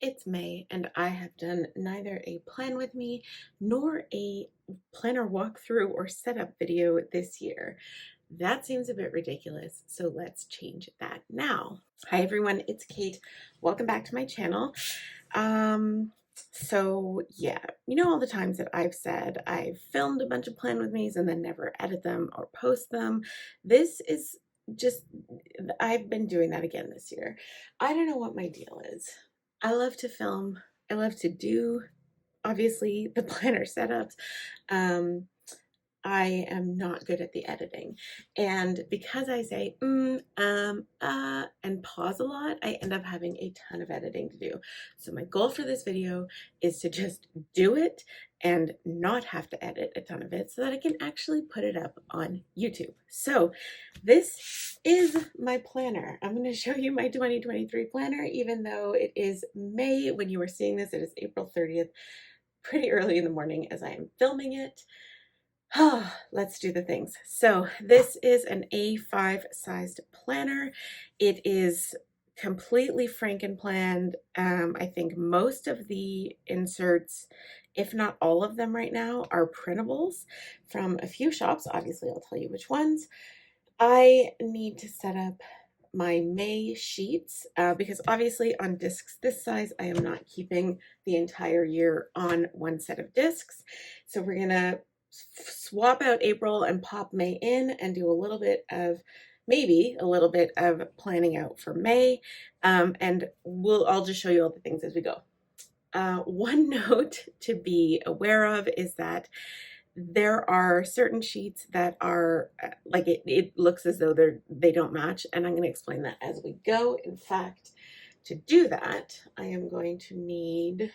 It's May, and I have done neither a plan with me nor a planner walkthrough or setup video this year. That seems a bit ridiculous, so let's change that now. Hi everyone, it's Kate. Welcome back to my channel. So yeah, you know all the times that I've said I've filmed a bunch of plan with me's and then never edit them or post them. This is just, I've been doing that again this year. I don't know what my deal is. I love to film. I love to do, obviously, the planner setups. I am not good at the editing. And because I say, and pause a lot, I end up having a ton of editing to do. So my goal for this video is to just do it and not have to edit a ton of it so that I can actually put it up on YouTube. So this is my planner. I'm going to show you my 2023 planner, even though it is May when you are seeing this. It is April 30th, pretty early in the morning as I am filming it. Let's do the things. So this is an A5 sized planner. It is completely Frankenplanned. I think most of the inserts, if not all of them right now, are printables from a few shops. Obviously, I'll tell you which ones. I need to set up my May sheets because obviously on discs this size, I am not keeping the entire year on one set of discs. So we're gonna swap out April and pop May in and do a little bit of, maybe a little bit of planning out for May. And I'll just show you all the things as we go. One note to be aware of is that there are certain sheets that are like it looks as though they don't match, and I'm going to explain that as we go. In fact, to do that, I am going to need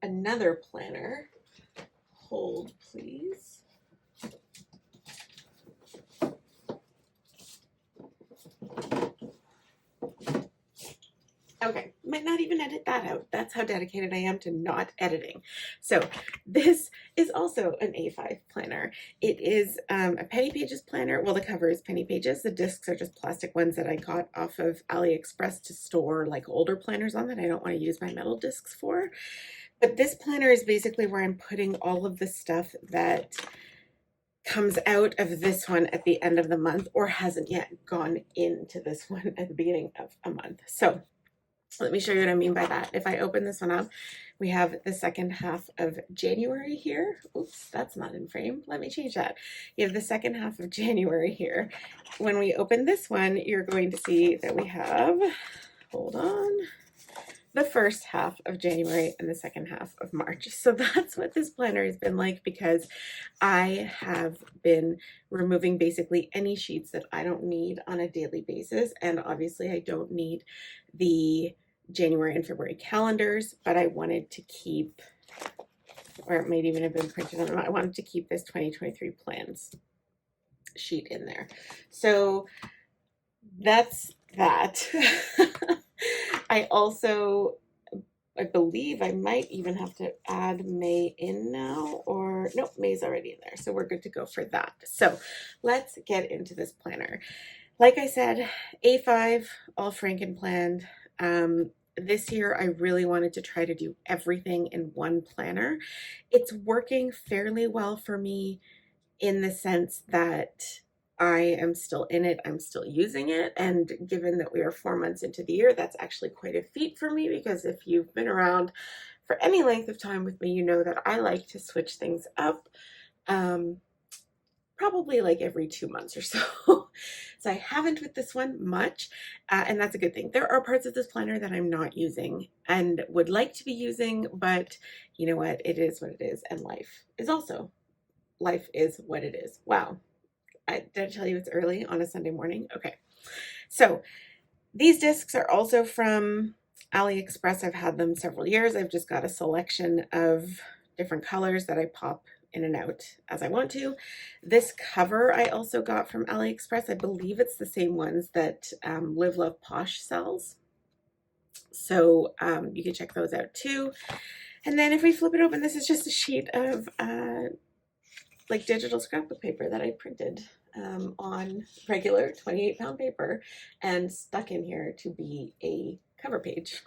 another planner. Hold, please. Okay, might not even edit that out. That's how dedicated I am to not editing. So this is also an A5 planner. It is a penny pages planner. Well, the cover is penny pages. The discs are just plastic ones that I got off of AliExpress to store like older planners on that I don't want to use my metal discs for. But this planner is basically where I'm putting all of the stuff that comes out of this one at the end of the month or hasn't yet gone into this one at the beginning of a month. So let me show you what I mean by that. If I open this one up, we have the second half of January here. Oops, that's not in frame. Let me change that. You have the second half of January here. When we open this one, you're going to see that we have, hold on, the first half of January and the second half of March. So that's what this planner has been like, because I have been removing basically any sheets that I don't need on a daily basis. And obviously I don't need the January and February calendars, but I wanted to keep, or it might even have been printed on them, I wanted to keep this 2023 plans sheet in there. So that's that. I believe I might even have to add May in now, or nope, May's already in there. So we're good to go for that. So let's get into this planner. Like I said, A5, all Frankenplanned. This year, I really wanted to try to do everything in one planner. It's working fairly well for me in the sense that I am still in it, I'm still using it, and given that we are 4 months into the year, that's actually quite a feat for me, because if you've been around for any length of time with me, you know that I like to switch things up, probably like every 2 months or so. So I haven't with this one much, and that's a good thing. There are parts of this planner that I'm not using and would like to be using, but you know what? It is what it is, and life is what it is. Wow. Did I tell you it's early on a Sunday morning? Okay. So these discs are also from AliExpress. I've had them several years. I've just got a selection of different colors that I pop in and out as I want to. This cover I also got from AliExpress. I believe it's the same ones that Live Love Posh sells. So you can check those out too. And then if we flip it open, this is just a sheet of like digital scrapbook paper that I printed on regular 28-pound paper and stuck in here to be a cover page.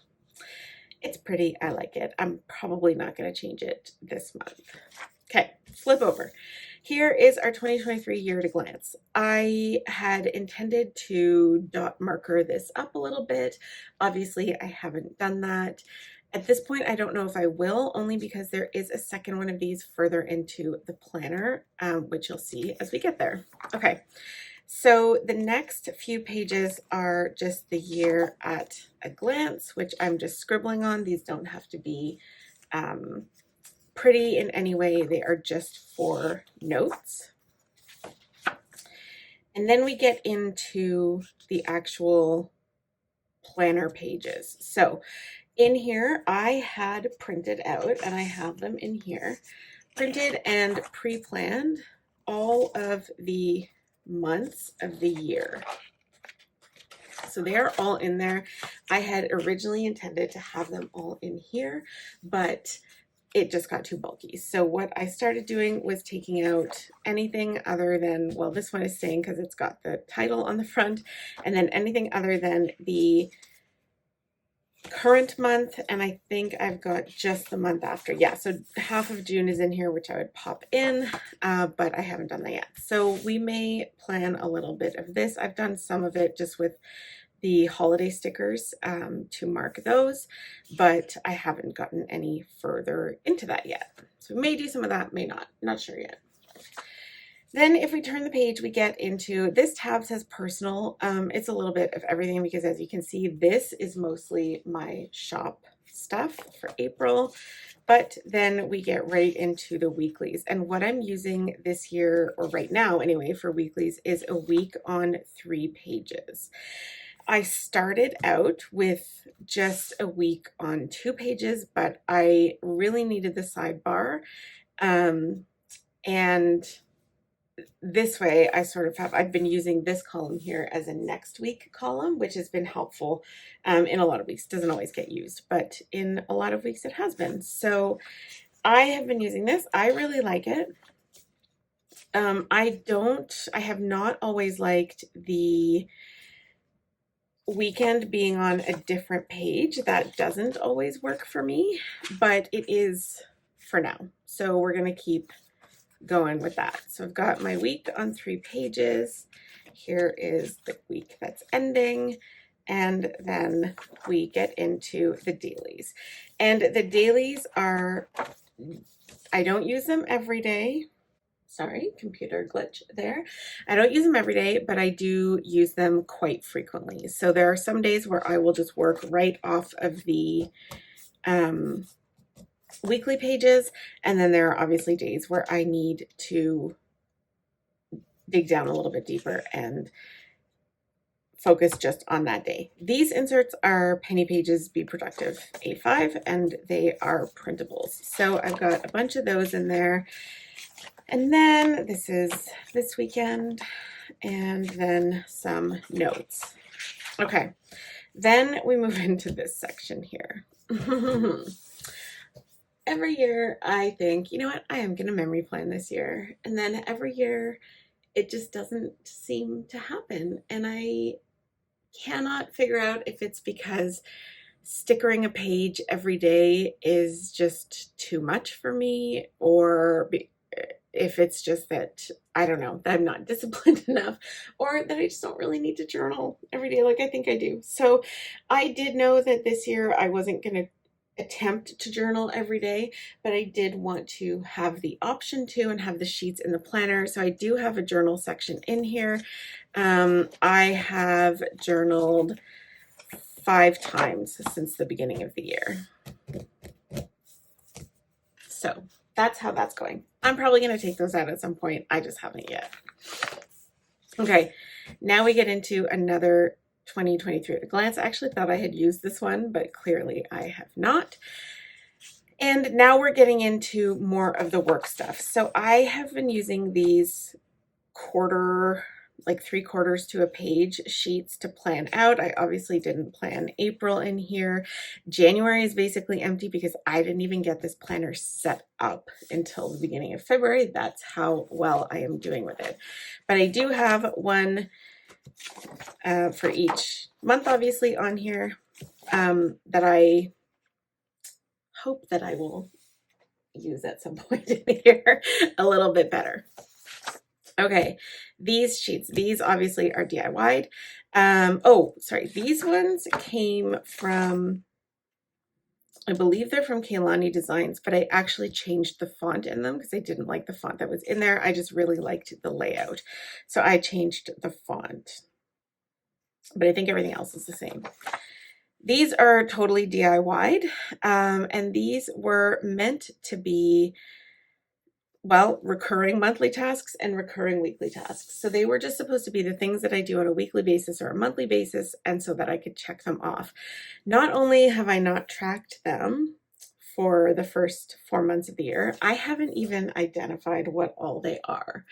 It's pretty, I like it. I'm probably not going to change it this month. Okay, flip over. Here is our 2023 year at a glance. I had intended to dot marker this up a little bit. Obviously, I haven't done that. At this point, I don't know if I will, only because there is a second one of these further into the planner, which you'll see as we get there. Okay, so the next few pages are just the year at a glance, which I'm just scribbling on. These don't have to be pretty in any way. They are just for notes. And then we get into the actual planner pages. So in here, I had printed out, and I have them in here, printed and pre-planned all of the months of the year. So they are all in there. I had originally intended to have them all in here, but it just got too bulky. So what I started doing was taking out anything other than, well, this one is staying because it's got the title on the front, and then anything other than the current month, and I think I've got just the month after. Yeah, so half of June is in here, which I would pop in, but I haven't done that yet. So we may plan a little bit of this. I've done some of it just with the holiday stickers to mark those, but I haven't gotten any further into that yet. So we may do some of that, may not sure yet. Then if we turn the page, we get into, this tab says personal. It's a little bit of everything because as you can see, this is mostly my shop stuff for April, but then we get right into the weeklies. And what I'm using this year, or right now anyway, for weeklies is a week on 3 pages. I started out with just a week on 2 pages, but I really needed the sidebar. And this way I sort of I've been using this column here as a next week column, which has been helpful in a lot of weeks. Doesn't always get used, but in a lot of weeks it has been. So I have been using this. I really like it. I have not always liked the weekend being on a different page. That doesn't always work for me, but it is for now. So we're going to keep going with that. So I've got my week on 3 pages. Here is the week that's ending. And then we get into the dailies. And the dailies are, I don't use them every day. Sorry, computer glitch there. I don't use them every day, but I do use them quite frequently. So there are some days where I will just work right off of the weekly pages, and then there are obviously days where I need to dig down a little bit deeper and focus just on that day. These inserts are Penny Pages Be Productive A5, and they are printables. So I've got a bunch of those in there. And then this is this weekend, and then some notes. Okay, then we move into this section here. Every year I think, you know what, I am going to memory plan this year. And then every year it just doesn't seem to happen. And I cannot figure out if it's because stickering a page every day is just too much for me, or if it's just that, I don't know, that I'm not disciplined enough, or that I just don't really need to journal every day like I think I do. So I did know that this year I wasn't going to attempt to journal every day, but I did want to have the option to and have the sheets in the planner. So I do have a journal section in here. I have journaled 5 times since the beginning of the year. So that's how that's going. I'm probably going to take those out at some point. I just haven't yet. Okay, now we get into another 2023 at a glance. I actually thought I had used this one, but clearly I have not. And now we're getting into more of the work stuff. So I have been using these quarter like 3/4 to a page sheets to plan out. I obviously didn't plan April in here. January is basically empty because I didn't even get this planner set up until the beginning of February. That's how well I am doing with it. But I do have one for each month, obviously, on here that I hope that I will use at some point in here a little bit better. Okay, these sheets, these obviously are DIY'd. Oh, sorry, these ones came from, I believe they're from Kaylani Designs, but I actually changed the font in them because I didn't like the font that was in there. I just really liked the layout. So I changed the font, but I think everything else is the same. These are totally DIY'd, and these were meant to be, well, recurring monthly tasks and recurring weekly tasks. So they were just supposed to be the things that I do on a weekly basis or a monthly basis, and so that I could check them off. Not only have I not tracked them for the first 4 months of the year, I haven't even identified what all they are.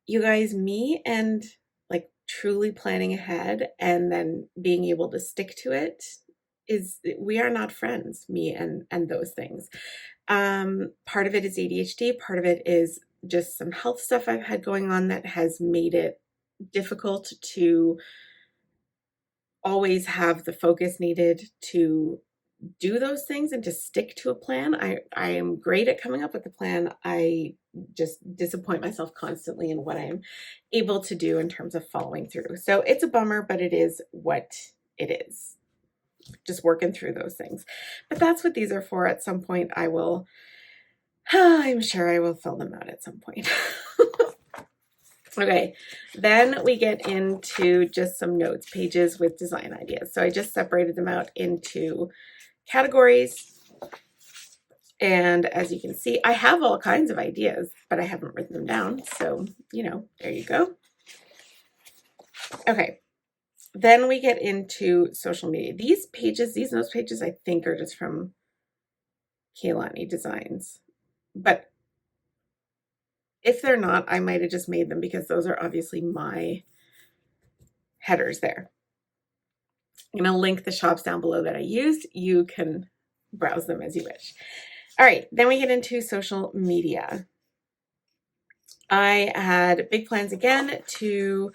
You guys, me and like truly planning ahead and then being able to stick to it is, we are not friends, me and those things. Part of it is ADHD, part of it is just some health stuff I've had going on that has made it difficult to always have the focus needed to do those things and to stick to a plan. I am great at coming up with a plan. I just disappoint myself constantly in what I'm able to do in terms of following through. So it's a bummer, but it is what it is. Just working through those things. But that's what these are for. At some point I will, I'm sure I will fill them out at some point. Okay, then we get into just some notes pages with design ideas. So I just separated them out into categories. And as you can see, I have all kinds of ideas, but I haven't written them down. So, you know, there you go. Okay, then we get into social media. These pages, these notes pages, I think are just from Kaylani Designs. But if they're not, I might have just made them because those are obviously my headers there. I'm going to link the shops down below that I used. You can browse them as you wish. All right, then we get into social media. I had big plans again to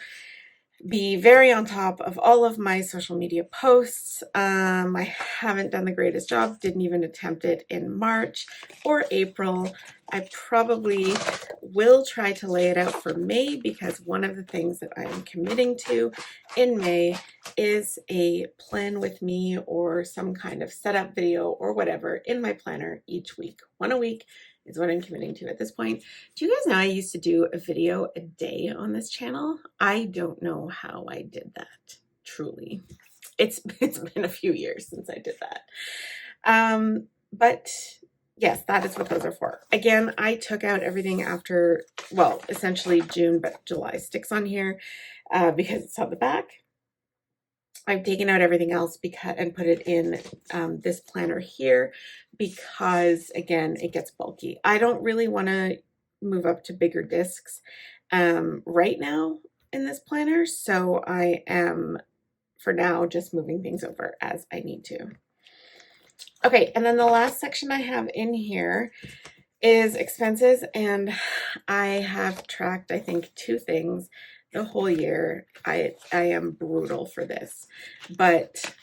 be very on top of all of my social media posts. I haven't done the greatest job, didn't even attempt it in March or April. I probably will try to lay it out for May because one of the things that I am committing to in May is a plan with me or some kind of setup video or whatever in my planner each week. One a week is what I'm committing to at this point. Do you guys know I used to do a video a day on this channel? I don't know how I did that, truly. It's been a few years since I did that. But yes, that is what those are for. Again, I took out everything after, well, essentially June, but July sticks on here because it's on the back. I've taken out everything else and put it in this planner here because, again, it gets bulky. I don't really want to move up to bigger discs right now in this planner, so I am, for now, just moving things over as I need to. Okay, and then the last section I have in here is expenses, and I have tracked, I think, 2 things the whole year. I am brutal for this, but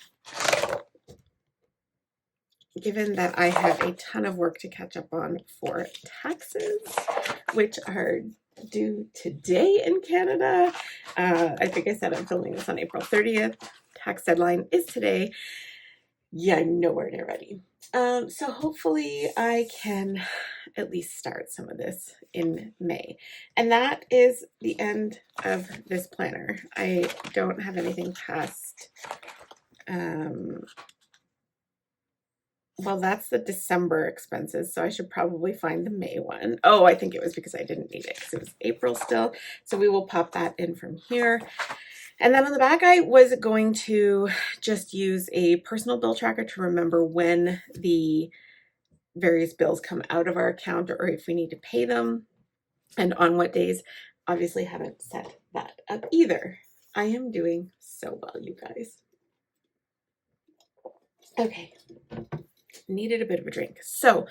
given that I have a ton of work to catch up on for taxes, which are due today in Canada, I think I said I'm filming this on April 30th. Tax deadline is today. Yeah, I'm nowhere near ready. So hopefully I can at least start some of this in May. And that is the end of this planner. I don't have anything past, well, that's the December expenses, so I should probably find the May one. Oh, I think it was because I didn't need it because it was April still. So we will pop that in from here. And then on the back, I was going to just use a personal bill tracker to remember when the various bills come out of our account or if we need to pay them and on what days. Obviously haven't set that up either. I am doing so well, you guys. Okay, needed a bit of a drink. So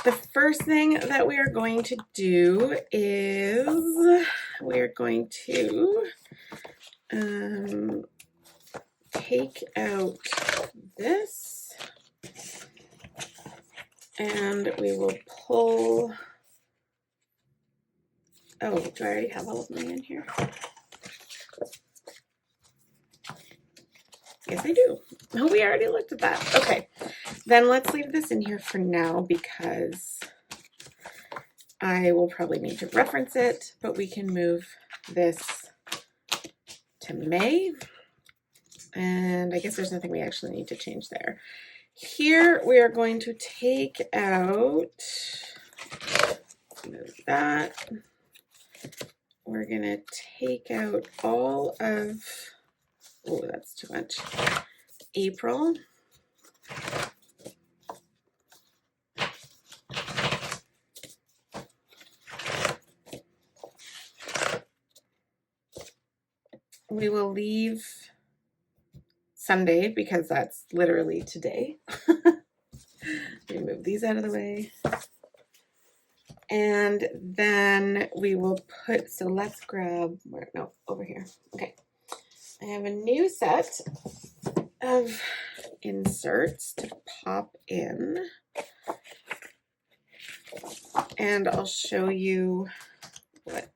the first thing that we are going to do is we're going to take out this, and we will pull. Oh, do I already have all of mine in here? Yes, I do. Oh, we already looked at that. Okay, then let's leave this in here for now because I will probably need to reference it, but we can move this to May. And I guess there's nothing we actually need to change there. Here we are going to take out, move that. We're going to take out all of, oh, that's too much, April. We will leave Sunday because that's literally today. Move these out of the way. And then we will put, so let's grab, no, over here. Okay. I have a new set of inserts to pop in. And I'll show you what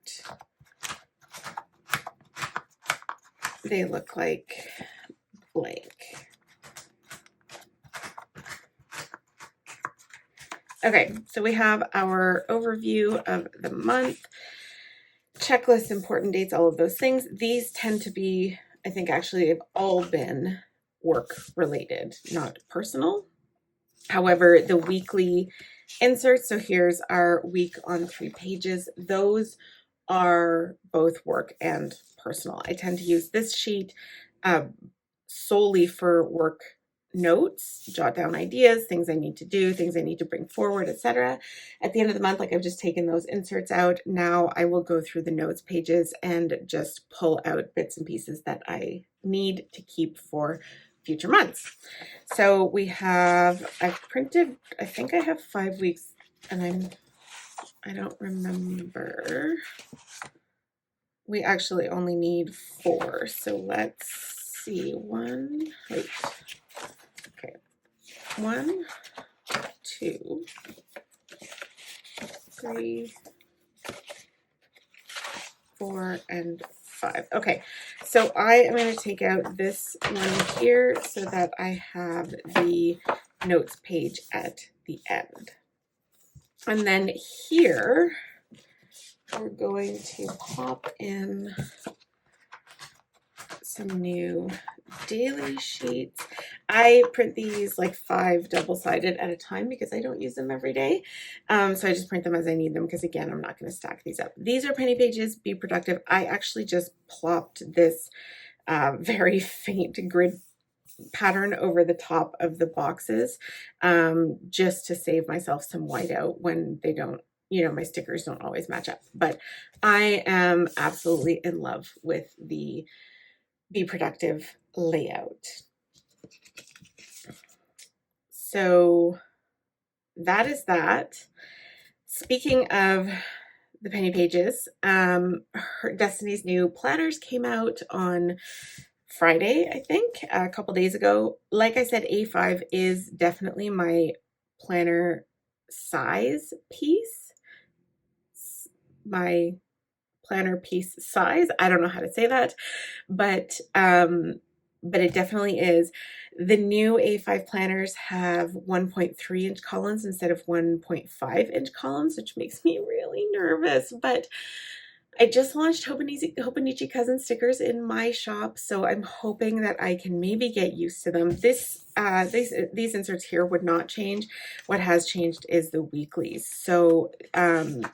they look like blank. Okay, so we have our overview of the month, checklist, important dates, all of those things. These tend to be, I think actually have all been work related, not personal. However, the weekly inserts, so here's our week on 3 pages, those are both work and personal. I tend to use this sheet solely for work notes, jot down ideas, things I need to do, things I need to bring forward, etc. At the end of the month, like I've just taken those inserts out. Now I will go through the notes pages and just pull out bits and pieces that I need to keep for future months. So we have, I've printed, I think I have 5 weeks, and I don't remember. We actually only need 4. So let's see, 1, 2, 3, 4, and 5. Okay, so I am going to take out this one here so that I have the notes page at the end. And then here, we're going to pop in some new daily sheets. I print these like 5 double-sided at a time because I don't use them every day. So I just print them as I need them because, again, I'm not going to stack these up. These are penny pages. Be productive. I actually just plopped this very faint grid pattern over the top of the boxes just to save myself some whiteout when they don't, you know, my stickers don't always match up. But I am absolutely in love with the Be Productive layout. So that is that. Speaking of the penny pages, Destiny's new planners came out on Friday, I think, a couple days ago. Like I said, A5 is definitely my planner size piece. My planner piece size. I don't know how to say that, but it definitely is. The new A5 planners have 1.3 inch columns instead of 1.5 inch columns, which makes me really nervous, but I just launched Hobonichi Cousin stickers in my shop, so I'm hoping that I can maybe get used to them. These inserts here would not change. What has changed is the weeklies. So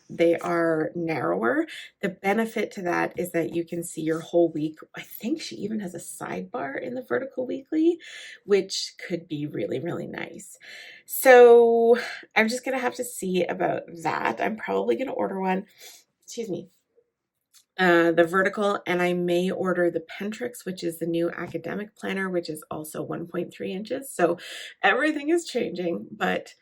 they are narrower. The benefit to that is that you can see your whole week. I think she even has a sidebar in the vertical weekly, which could be really, really nice. So I'm just going to have to see about that. I'm probably going to order one. Excuse me. the vertical, and I may order the Pentrix, which is the new academic planner, which is also 1.3 inches. So everything is changing, but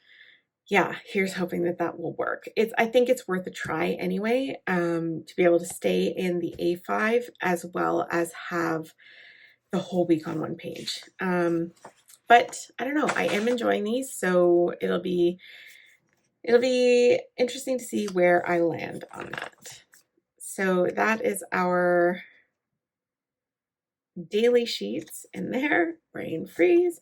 yeah, here's hoping that that will work. I think it's worth a try anyway, to be able to stay in the A5 as well as have the whole week on one page. But I don't know, I am enjoying these, so it'll be interesting to see where I land on that. So that is our daily sheets in there, brain freeze.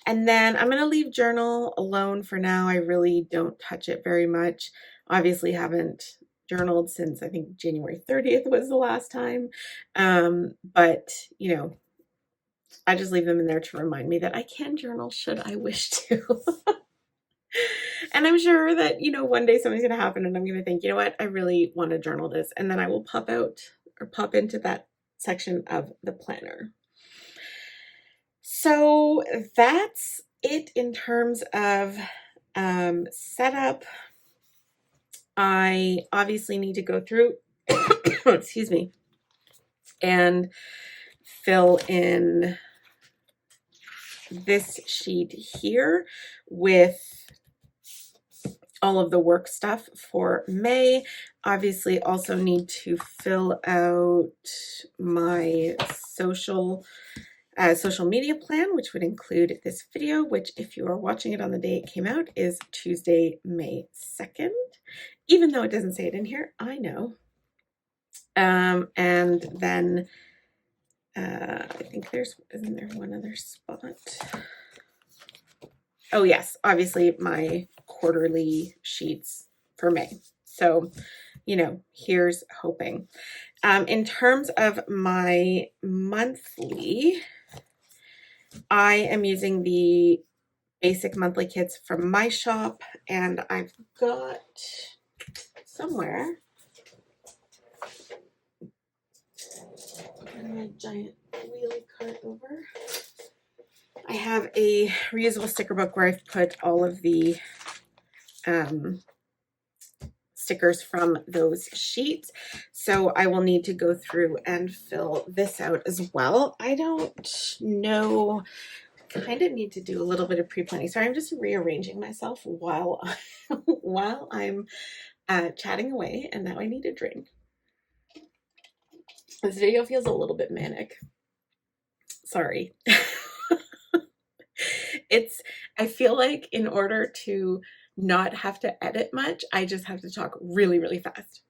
And then I'm going to leave journal alone for now. I really don't touch it very much. Obviously haven't journaled since I think January 30th was the last time. But you know, I just leave them in there to remind me that I can journal should I wish to. And I'm sure that, you know, one day something's going to happen and I'm going to think, you know what, I really want to journal this. And then I will pop out or pop into that section of the planner. So that's it in terms of setup. I obviously need to go through, excuse me, and fill in this sheet here with all of the work stuff for May. Obviously also need to fill out my social media plan, which would include this video, which if you are watching it on the day it came out is Tuesday, May 2nd, even though it doesn't say it in here, I know. And then I think isn't there one other spot? Oh yes, obviously my quarterly sheets for May. So, you know, here's hoping. In terms of my monthly, I am using the basic monthly kits from my shop, and I've got somewhere my giant wheelie cart over. I have a reusable sticker book where I've put all of the stickers from those sheets. So I will need to go through and fill this out as well. I don't know, kind of need to do a little bit of pre-planning. Sorry, I'm just rearranging myself while I'm chatting away, and now I need a drink. This video feels a little bit manic. Sorry. I feel like in order to not have to edit much, I just have to talk really, really fast.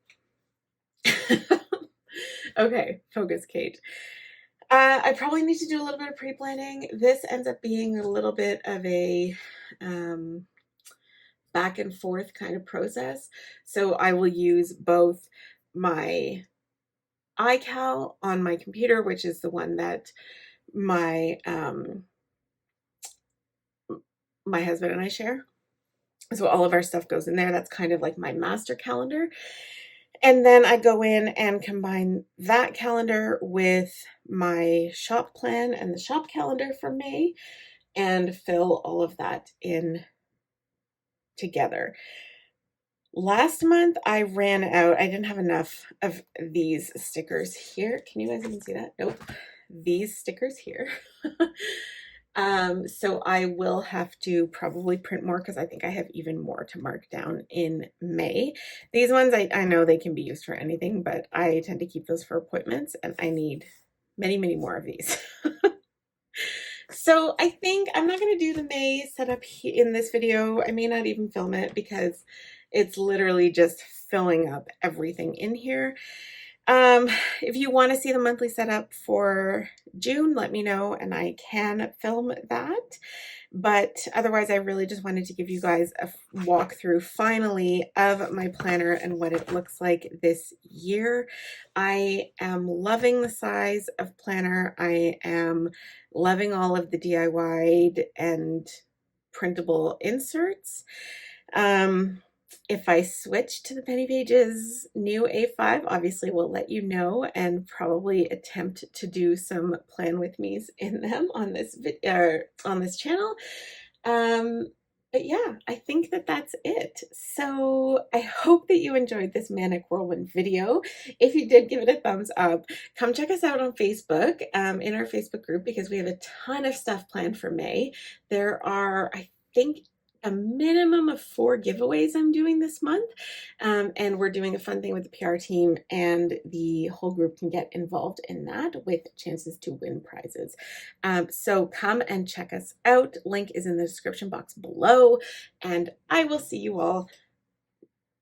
Okay, focus, Kate. I probably need to do a little bit of pre-planning. This ends up being a little bit of a back and forth kind of process. So I will use both my iCal on my computer, which is the one that my my husband and I share. So all of our stuff goes in there. That's kind of like my master calendar. And then I go in and combine that calendar with my shop plan and the shop calendar for May and fill all of that in together. Last month I ran out. I didn't have enough of these stickers here. Can you guys even see that? Nope. These stickers here. So I will have to probably print more because I think I have even more to mark down in May. These ones, I know they can be used for anything, but I tend to keep those for appointments, and I need many, many more of these. So I think I'm not going to do the May setup in this video. I may not even film it because it's literally just filling up everything in here. If you want to see the monthly setup for June, let me know and I can film that. But otherwise, I really just wanted to give you guys a walkthrough finally of my planner and what it looks like this year. I am loving the size of planner. I am loving all of the DIY'd and printable inserts. If I switch to the Penny Pages new A5, obviously we'll let you know and probably attempt to do some plan with me's in them on this channel. But yeah, I think that that's it. So I hope that you enjoyed this Manic Whirlwind video. If you did, give it a thumbs up. Come check us out on Facebook, in our Facebook group, because we have a ton of stuff planned for May. There are, I think, a minimum of 4 giveaways I'm doing this month. And we're doing a fun thing with the PR team, and the whole group can get involved in that with chances to win prizes. So come and check us out. Link is in the description box below, and I will see you all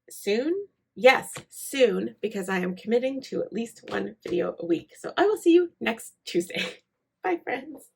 soon. Yes, soon, because I am committing to at least 1 video a week. So I will see you next Tuesday. Bye, friends.